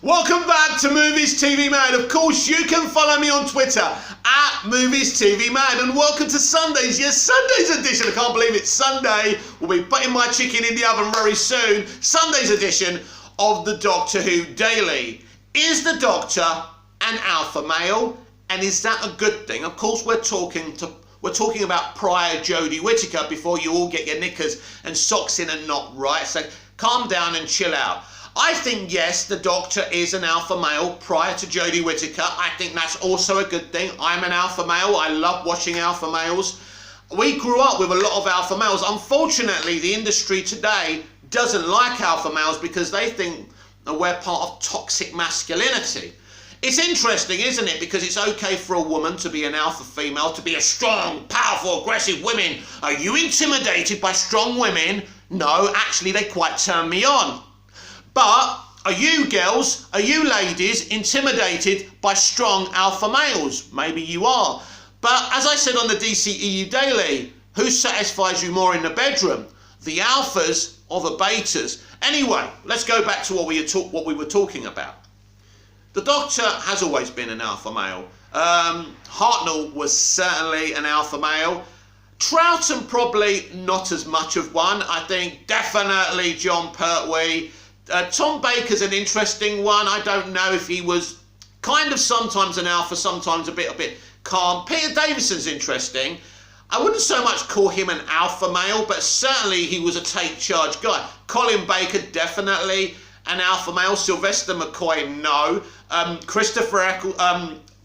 Welcome back to Movies TV Mad. Of course, you can follow me on Twitter at Movies TV Mad. And welcome to Sunday's, yes, Sunday's edition. I can't believe it's Sunday. We'll be putting my chicken in the oven very soon. Sunday's edition of the Doctor Who Daily. Is the Doctor an alpha male? And is that a good thing? Of course, we're talking about prior Jodie Whittaker before you all get your knickers and socks in and not right. So calm down and chill out. I think, yes, the Doctor is an alpha male prior to Jodie Whittaker. I think that's also a good thing. I'm an alpha male. I love watching alpha males. We grew up with a lot of alpha males. Unfortunately, the industry today doesn't like alpha males because they think that we're part of toxic masculinity. It's interesting, isn't it? Because it's okay for a woman to be an alpha female, to be a strong, powerful, aggressive woman. Are you intimidated by strong women? No, actually, they quite turn me on. But are you girls, are you ladies intimidated by strong alpha males? Maybe you are. But as I said on the DCEU Daily, who satisfies you more in the bedroom? The alphas or the betas? Anyway, let's go back to what we were talking about. The Doctor has always been an alpha male. Hartnell was certainly an alpha male. Troughton probably not as much of one. I think definitely Jon Pertwee. Tom Baker's an interesting one. I don't know if he was kind of sometimes an alpha, sometimes a bit calm. Peter Davison's interesting. I wouldn't so much call him an alpha male, but certainly he was a take charge guy. Colin Baker, definitely an alpha male. Sylvester McCoy, no.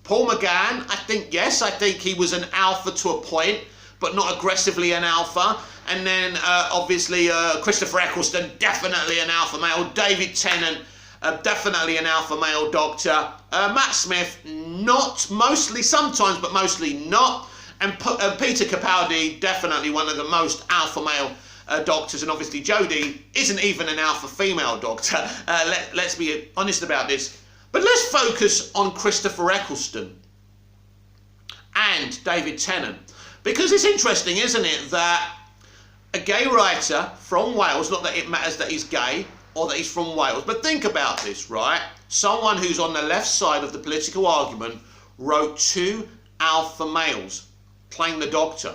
Paul McGann, I think, yes. I think he was an alpha to a point, but not aggressively an alpha. And then obviously Christopher Eccleston, definitely an alpha male. David Tennant, definitely an alpha male Doctor. Matt Smith, not mostly, sometimes, but mostly not. And Peter Capaldi, definitely one of the most alpha male Doctors. And obviously Jodie isn't even an alpha female Doctor. Let's be honest about this. But let's focus on Christopher Eccleston and David Tennant. Because it's interesting, isn't it, that a gay writer from Wales, not that it matters that he's gay or that he's from Wales, but think about this, right? Someone who's on the left side of the political argument wrote two alpha males playing the Doctor.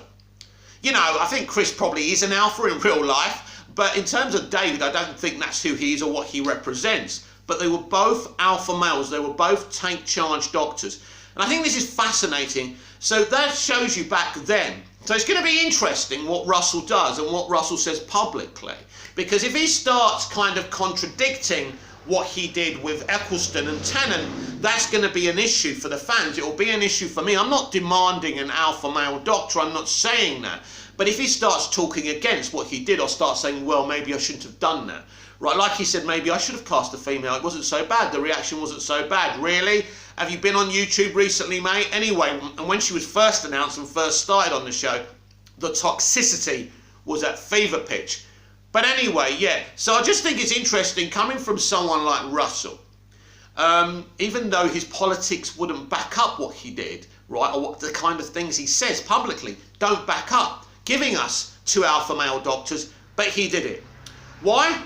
You know, I think Chris probably is an alpha in real life, but in terms of David, I don't think that's who he is or what he represents. But they were both alpha males. They were both take charge Doctors. And I think this is fascinating. So that shows you back then. So it's going to be interesting what Russell does and what Russell says publicly. Because if he starts kind of contradicting what he did with Eccleston and Tennant, that's going to be an issue for the fans. It will be an issue for me. I'm not demanding an alpha male Doctor. I'm not saying that. But if he starts talking against what he did or starts saying, well, maybe I shouldn't have done that. Right, like he said, maybe I should have cast a female. It wasn't so bad. The reaction wasn't so bad. Really? Have you been on YouTube recently, mate? Anyway, and when she was first announced and first started on the show, the toxicity was at fever pitch. But anyway, yeah. So I just think it's interesting coming from someone like Russell. Even though his politics wouldn't back up what he did, right, or what the kind of things he says publicly don't back up giving us two alpha male Doctors, but he did it. Why?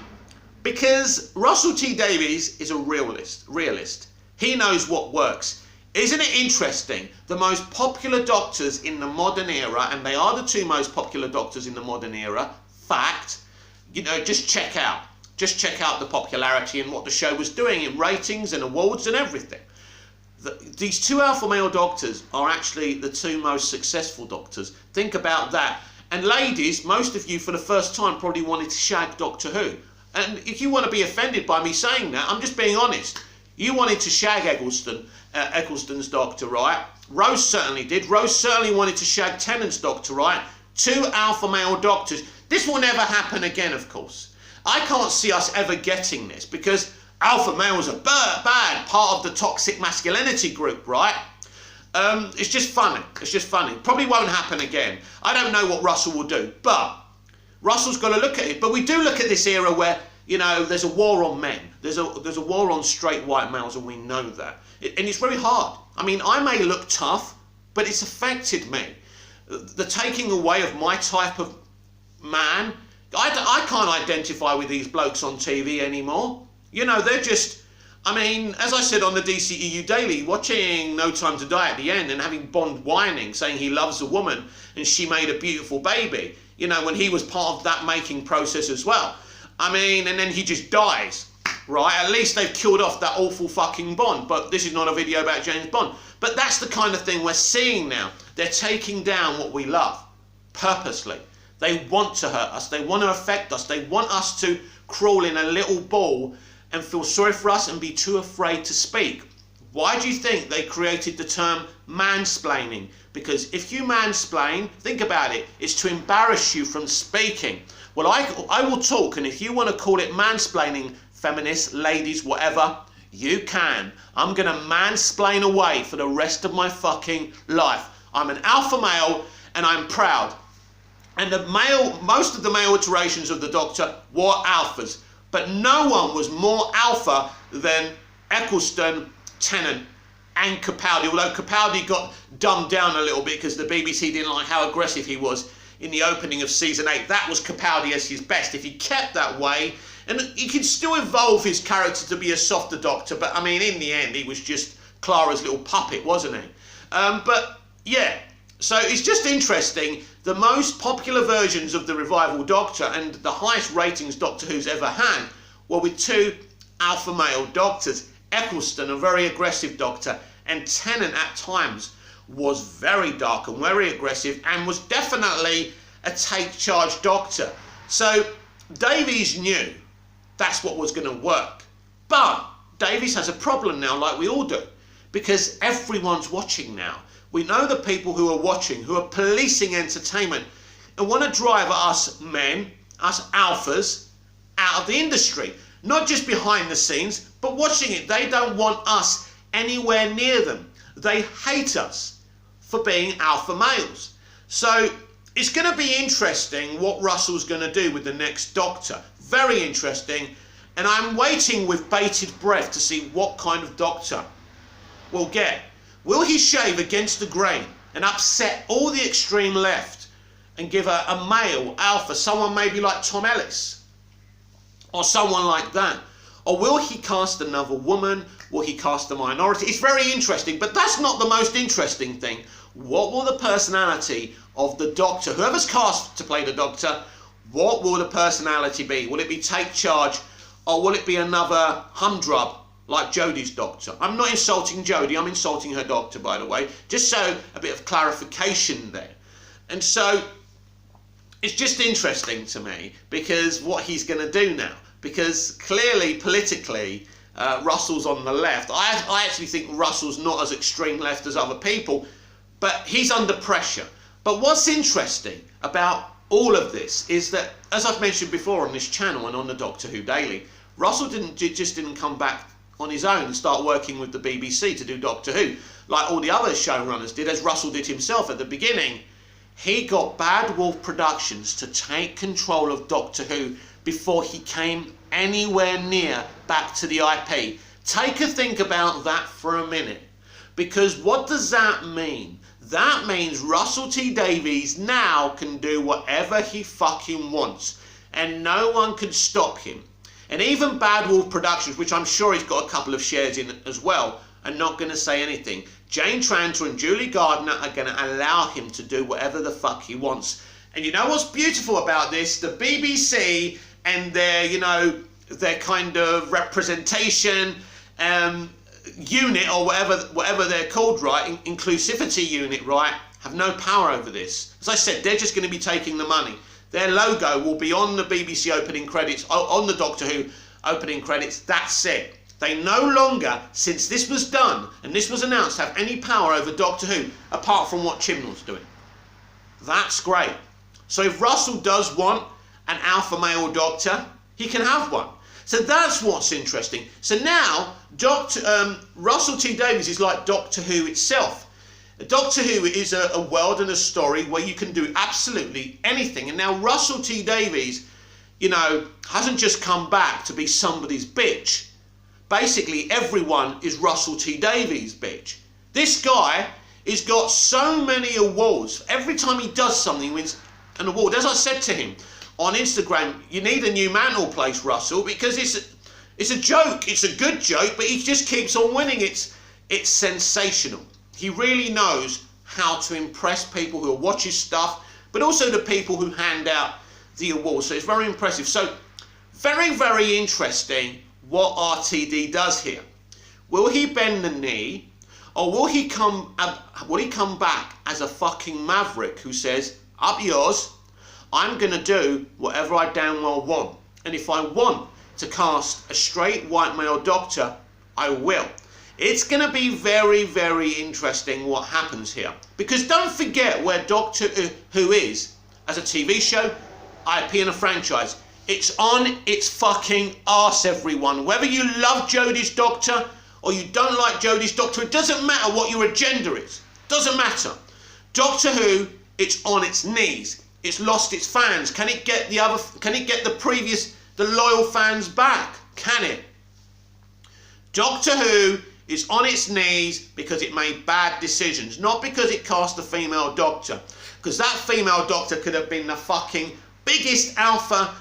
Because Russell T Davies is a realist. He knows what works. Isn't it interesting? The most popular Doctors in the modern era, and they are the two most popular Doctors in the modern era, fact, you know, just check out the popularity and what the show was doing in ratings and awards and everything. These two alpha male Doctors are actually the two most successful Doctors. Think about that. And ladies, most of you for the first time probably wanted to shag Doctor Who. And if you want to be offended by me saying that, I'm just being honest. You wanted to shag Eccleston's Doctor, right? Rose certainly did. Rose certainly wanted to shag Tennant's Doctor, right? Two alpha male Doctors. This will never happen again, of course. I can't see us ever getting this because alpha males are bad, part of the toxic masculinity group, right? It's just funny. It's just funny. Probably won't happen again. I don't know what Russell will do, but Russell's got to look at it. But we do look at this era where, you know, there's a war on men. There's a war on straight white males, and we know that. And it's very hard. I mean, I may look tough, but it's affected me. The taking away of my type of man, I can't identify with these blokes on TV anymore. You know, they're just, I mean, as I said on the DCEU Daily, watching No Time to Die at the end and having Bond whining, saying he loves a woman and she made a beautiful baby, you know, when he was part of that making process as well. I mean, and then he just dies, right? At least they've killed off that awful fucking Bond, but this is not a video about James Bond. But that's the kind of thing we're seeing now. They're taking down what we love, purposely. They want to hurt us, they want to affect us, they want us to crawl in a little ball and feel sorry for us and be too afraid to speak. Why do you think they created the term mansplaining? Because if you mansplain, think about it, it's to embarrass you from speaking. Well, I will talk, and if you want to call it mansplaining, feminists, ladies, whatever, you can. I'm going to mansplain away for the rest of my fucking life. I'm an alpha male, and I'm proud. And most of the male iterations of the Doctor were alphas. But no one was more alpha than Eccleston, Tennant and Capaldi. Although Capaldi got dumbed down a little bit because the BBC didn't like how aggressive he was in the opening of season 8. That was Capaldi as his best. If he kept that way, and he could still evolve his character to be a softer Doctor, but I mean, in the end, he was just Clara's little puppet, wasn't he? But yeah, so it's just interesting. The most popular versions of the revival Doctor and the highest ratings Doctor Who's ever had were with two alpha male Doctors. Eccleston, a very aggressive Doctor, and Tennant at times was very dark and very aggressive and was definitely a take charge Doctor. So Davies knew that's what was going to work. But Davies has a problem now, like we all do, because everyone's watching now. We know the people who are watching, who are policing entertainment and want to drive us men, us alphas, out of the industry. Not just behind the scenes, but watching it. They don't want us anywhere near them. They hate us for being alpha males. So it's going to be interesting what Russell's going to do with the next Doctor. Very interesting. And I'm waiting with bated breath to see what kind of Doctor we'll get. Will he shave against the grain and upset all the extreme left and give a male alpha, someone maybe like Tom Ellis or someone like that? Or will he cast another woman? Will he cast a minority? It's very interesting, but that's not the most interesting thing. What will the personality of the Doctor, whoever's cast to play the Doctor, what will the personality be? Will it be take charge, or will it be another humdrum like Jodie's Doctor? I'm not insulting Jodie, I'm insulting her Doctor, by the way, just so a bit of clarification there. And so it's just interesting to me because what he's going to do now, because clearly politically Russell's on the left. I actually think Russell's not as extreme left as other people, but he's under pressure. But what's interesting about all of this is that, as I've mentioned before on this channel and on the Doctor Who Daily, Russell just didn't come back on his own and start working with the BBC to do Doctor Who like all the other showrunners did, as Russell did himself at the beginning. He got Bad Wolf Productions to take control of Doctor Who before he came anywhere near back to the IP. Take a think about that for a minute, because what does that mean? That means Russell T Davies now can do whatever he fucking wants and no one can stop him. And even Bad Wolf Productions, which I'm sure he's got a couple of shares in as well, are not going to say anything. Jane Tranter and Julie Gardner are going to allow him to do whatever the fuck he wants. And you know what's beautiful about this? The BBC and their, you know, their kind of representation unit, or whatever they're called, right? Inclusivity unit, right? Have no power over this. As I said, they're just going to be taking the money. Their logo will be on the BBC opening credits, on the Doctor Who opening credits. That's it. They no longer, since this was done and this was announced, have any power over Doctor Who apart from what Chibnall's doing. That's great. So if Russell does want an alpha male Doctor, he can have one. So that's what's interesting. So now Russell T Davies is like Doctor Who itself. Doctor Who is a world and a story where you can do absolutely anything. And now Russell T Davies, you know, hasn't just come back to be somebody's bitch. Basically, everyone is Russell T Davies' bitch. This guy has got so many awards. Every time he does something, he wins an award. As I said to him on Instagram, you need a new mantle place, Russell, because It's a joke. It's a good joke, but he just keeps on winning. It's sensational. He really knows how to impress people who watch his stuff, but also the people who hand out the awards. So it's very impressive. So very, very interesting what RTD does here. Will he bend the knee, or will he come back as a fucking maverick who says, up yours, I'm going to do whatever I damn well want. And if I want to cast a straight white male doctor, I will. It's going to be very, very interesting what happens here. Because don't forget where Doctor Who is as a TV show, IP and a franchise. It's on its fucking arse, everyone. Whether you love Jodie's Doctor or you don't like Jodie's Doctor, it doesn't matter what your agenda is. Doesn't matter. Doctor Who, it's on its knees. It's lost its fans. Can it get the loyal fans back? Can it? Doctor Who is on its knees because it made bad decisions, not because it cast a female doctor. Because that female doctor could have been the fucking biggest alpha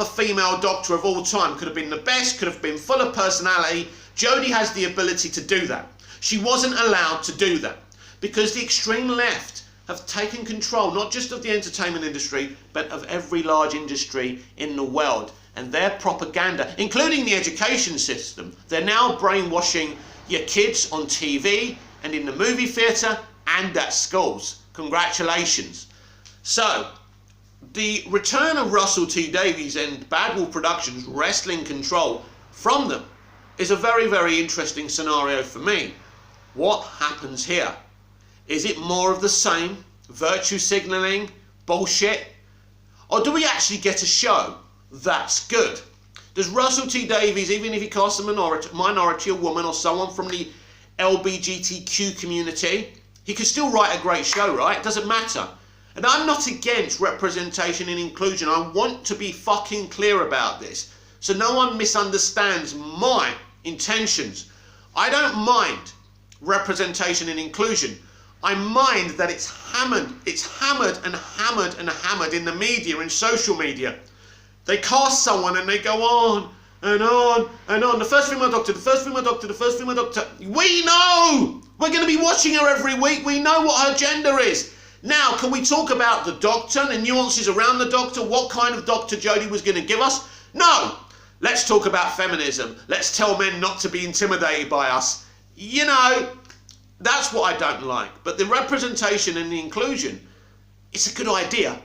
female doctor of all time. Could have been the best, could have been full of personality. Jodie has the ability to do that. She wasn't allowed to do that because the extreme left have taken control, not just of the entertainment industry, but of every large industry in the world. And their propaganda, including the education system, they're now brainwashing your kids on TV and in the movie theatre and at schools. Congratulations. So, the return of Russell T Davies and Bad Wolf Productions wresting control from them is a very, very interesting scenario for me. What happens here? Is it more of the same? Virtue signalling? Bullshit? Or do we actually get a show that's good? Does Russell T Davies, even if he casts a minority, a woman or someone from the LGBTQ community, he could still write a great show, right? It doesn't matter. And I'm not against representation and inclusion. I want to be fucking clear about this, so no one misunderstands my intentions. I don't mind representation and inclusion. I mind that it's hammered and hammered and hammered in the media, in social media. They cast someone and they go on and on and on. The first female doctor, the first female doctor, the first female doctor. We know! We're going to be watching her every week. We know what her gender is. Now, can we talk about the doctor, the nuances around the doctor, what kind of doctor Jodie was going to give us? No! Let's talk about feminism. Let's tell men not to be intimidated by us. You know, that's what I don't like. But the representation and the inclusion, it's a good idea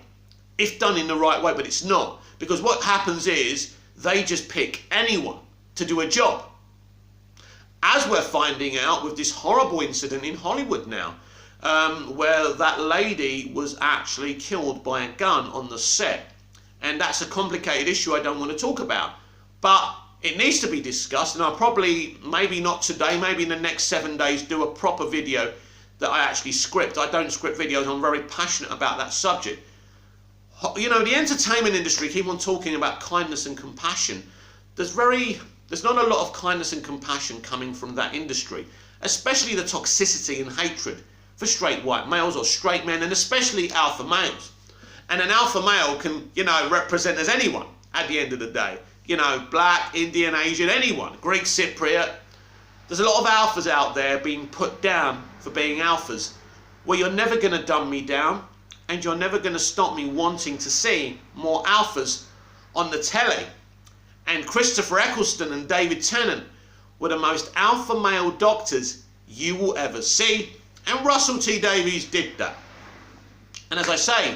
if done in the right way, but it's not. Because what happens is they just pick anyone to do a job. As we're finding out with this horrible incident in Hollywood now, where that lady was actually killed by a gun on the set. And that's a complicated issue I don't want to talk about. But it needs to be discussed, and I'll probably, maybe not today, maybe in the next 7 days, do a proper video that I actually script. I don't script videos, I'm very passionate about that subject. You know, the entertainment industry keep on talking about kindness and compassion. There's not a lot of kindness and compassion coming from that industry, especially the toxicity and hatred for straight white males or straight men, and especially alpha males. And an alpha male can, you know, represent as anyone at the end of the day. You know, black, Indian, Asian, anyone, Greek, Cypriot. There's a lot of alphas out there being put down for being alphas. Well, you're never going to dumb me down, and you're never going to stop me wanting to see more alphas on the telly. And Christopher Eccleston and David Tennant were the most alpha male doctors you will ever see. And Russell T Davies did that. And as I say,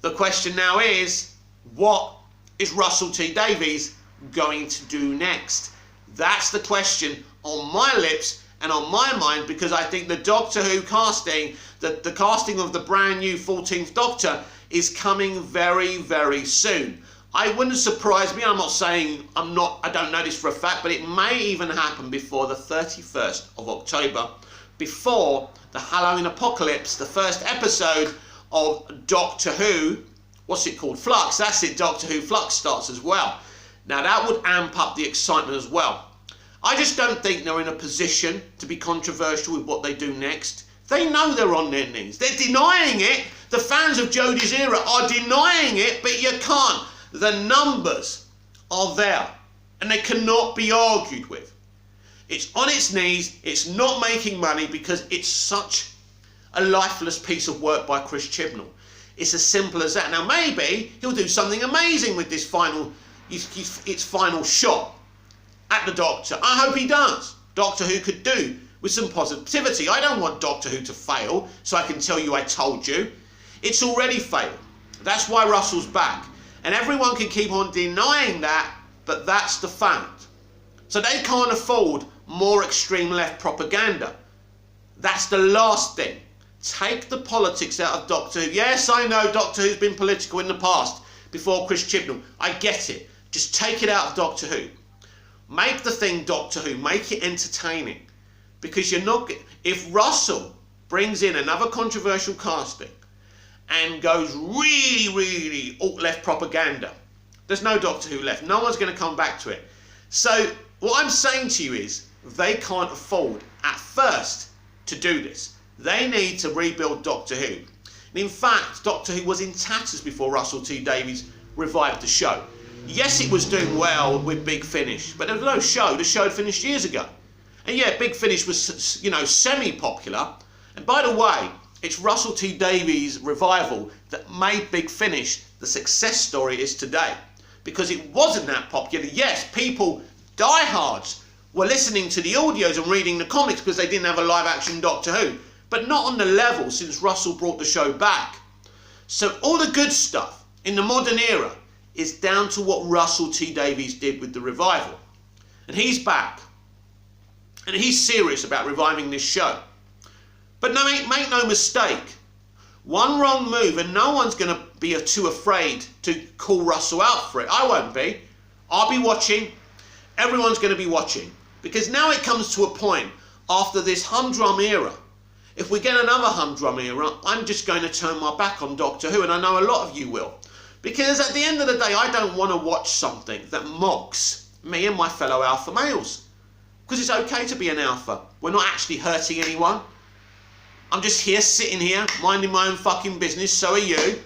the question now is, what is Russell T Davies going to do next? That's the question on my lips and on my mind, because I think the Doctor Who casting, the casting of the brand new 14th Doctor is coming very, very soon. I wouldn't surprise me, I'm not saying, I don't know this for a fact, but it may even happen before the 31st of October, before the Halloween Apocalypse, the first episode of Doctor Who, what's it called? Flux, that's it, Doctor Who Flux starts as well. Now that would amp up the excitement as well. I just don't think they're in a position to be controversial with what they do next. They know they're on their knees. They're denying it. The fans of Jodie's era are denying it, but you can't. The numbers are there. and they cannot be argued with. It's on its knees, it's not making money because it's such a lifeless piece of work by Chris Chibnall. It's as simple as that. Now maybe he'll do something amazing with this its final shot at the Doctor. I hope he does. Doctor Who could do with some positivity. I don't want Doctor Who to fail so I can tell you I told you. It's already failed. That's why Russell's back. And everyone can keep on denying that, but that's the fact. So they can't afford more extreme left propaganda. That's the last thing. Take the politics out of Doctor Who. Yes, I know Doctor Who's been political in the past, before Chris Chibnall. I get it. Just take it out of Doctor Who. Make the thing Doctor Who. Make it entertaining. Because you're not... If Russell brings in another controversial casting and goes really, really alt-left propaganda, there's no Doctor Who left. No one's going to come back to it. So what I'm saying to you is they can't afford, at first, to do this. They need to rebuild Doctor Who. And in fact, Doctor Who was in tatters before Russell T Davies revived the show. Yes, it was doing well with Big Finish, but there was no show. The show had finished years ago. And yeah, Big Finish was, you know, semi-popular. And by the way, it's Russell T Davies' revival that made Big Finish the success story it is today. Because it wasn't that popular. Yes, people, diehards, were listening to the audios and reading the comics because they didn't have a live-action Doctor Who. But not on the level since Russell brought the show back. So all the good stuff in the modern era is down to what Russell T Davies did with the revival. And he's back. And he's serious about reviving this show. But no, make no mistake, one wrong move and no one's going to be too afraid to call Russell out for it. I won't be. I'll be watching. Everyone's going to be watching. Because now it comes to a point after this humdrum era. If we get another humdrum era, I'm just going to turn my back on Doctor Who, and I know a lot of you will. Because at the end of the day, I don't want to watch something that mocks me and my fellow alpha males. Because it's okay to be an alpha. We're not actually hurting anyone. I'm just here, sitting here, minding my own fucking business, so are you.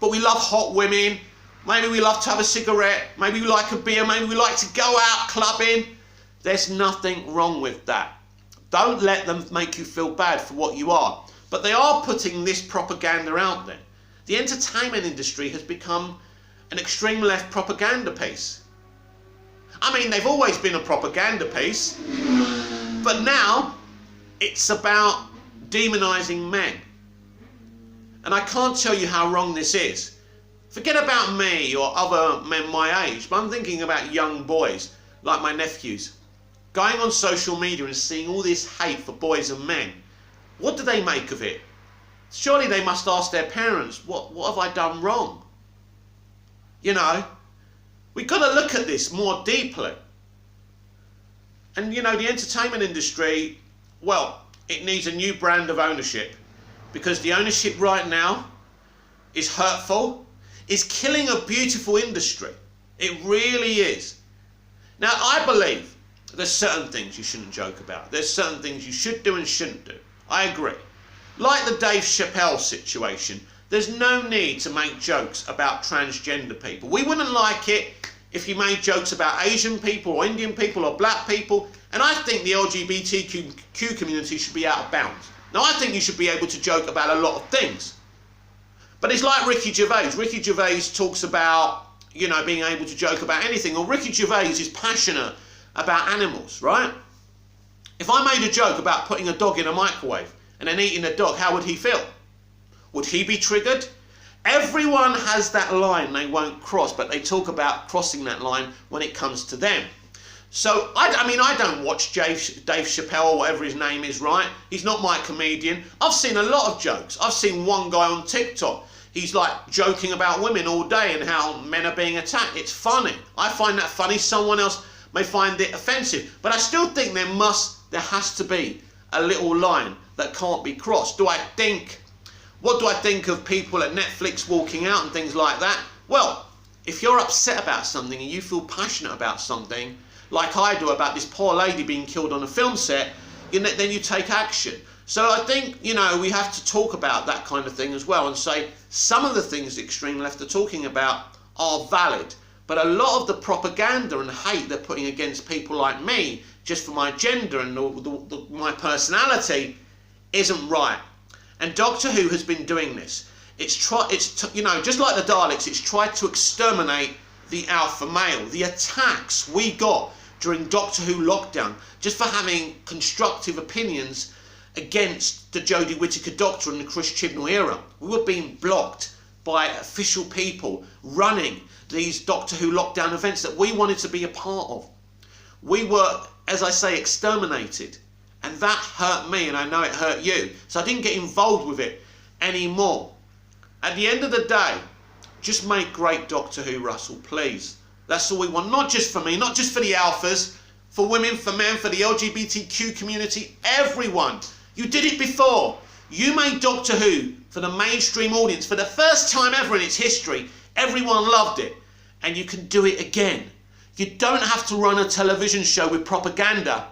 But we love hot women. Maybe we love to have a cigarette. Maybe we like a beer. Maybe we like to go out clubbing. There's nothing wrong with that. Don't let them make you feel bad for what you are. But they are putting this propaganda out there. The entertainment industry has become an extreme left propaganda piece. I mean, they've always been a propaganda piece. But now, it's about demonising men. And I can't tell you how wrong this is. Forget about me or other men my age, but I'm thinking about young boys, like my nephews, going on social media and seeing all this hate for boys and men. What do they make of it? Surely they must ask their parents, what have I done wrong? You know, we've got to look at this more deeply. And you know, the entertainment industry, well, it needs a new brand of ownership. Because the ownership right now is hurtful, is killing a beautiful industry. It really is. Now, I believe there's certain things you shouldn't joke about. There's certain things you should do and shouldn't do. I agree. Like the Dave Chappelle situation, there's no need to make jokes about transgender people. We wouldn't like it if you made jokes about Asian people or Indian people or black people. And I think the LGBTQ community should be out of bounds. Now, I think you should be able to joke about a lot of things. But it's like Ricky Gervais. Ricky Gervais talks about, you know, being able to joke about anything. Or Ricky Gervais is passionate about animals, right? If I made a joke about putting a dog in a microwave and then eating the dog, how would he feel? Would he be triggered? Everyone has that line they won't cross, but they talk about crossing that line when it comes to them. So, I mean, I don't watch Dave Chappelle or whatever his name is, right? He's not my comedian. I've seen a lot of jokes. I've seen one guy on TikTok. He's like joking about women all day and how men are being attacked. It's funny. I find that funny. Someone else may find it offensive. But I still think there has to be a little line that can't be crossed. What do I think of people at Netflix walking out and things like that? Well, if you're upset about something and you feel passionate about something, like I do about this poor lady being killed on a film set, then you take action. So I think, you know, we have to talk about that kind of thing as well and say some of the things the extreme left are talking about are valid, But a lot of the propaganda and hate they're putting against people like me, just for my gender and my personality, isn't right. And Doctor Who has been doing this. It's you know, just like the Daleks, it's tried to exterminate the alpha male. The attacks we got during Doctor Who lockdown, just for having constructive opinions against the Jodie Whittaker Doctor and the Chris Chibnall era. We were being blocked by official people running these Doctor Who lockdown events that we wanted to be a part of. We were, as I say, exterminated. And that hurt me, and I know it hurt you. So I didn't get involved with it anymore. At the end of the day, just make great Doctor Who, Russell, please. That's all we want. Not just for me, not just for the alphas, for women, for men, for the LGBTQ community, everyone. You did it before. You made Doctor Who for the mainstream audience for the first time ever in its history. Everyone loved it. And you can do it again. You don't have to run a television show with propaganda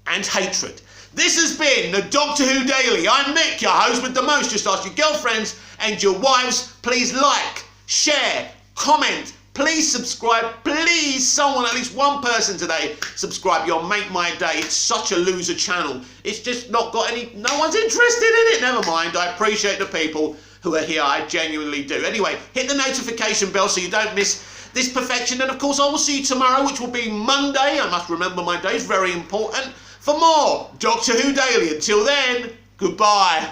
and hatred. This has been the Doctor Who Daily. I'm Mick, your host with the most. Just ask your girlfriends and your wives. Please like, share, comment. Please subscribe. Please, someone, at least one person today, subscribe. You'll make my day. It's such a loser channel. It's just not got any, no one's interested in it. Never mind. I appreciate the people who are here. I genuinely do. Anyway, hit the notification bell so you don't miss this perfection. And of course, I will see you tomorrow, which will be Monday. I must remember my days, very important, for more Doctor Who Daily. Until then, goodbye.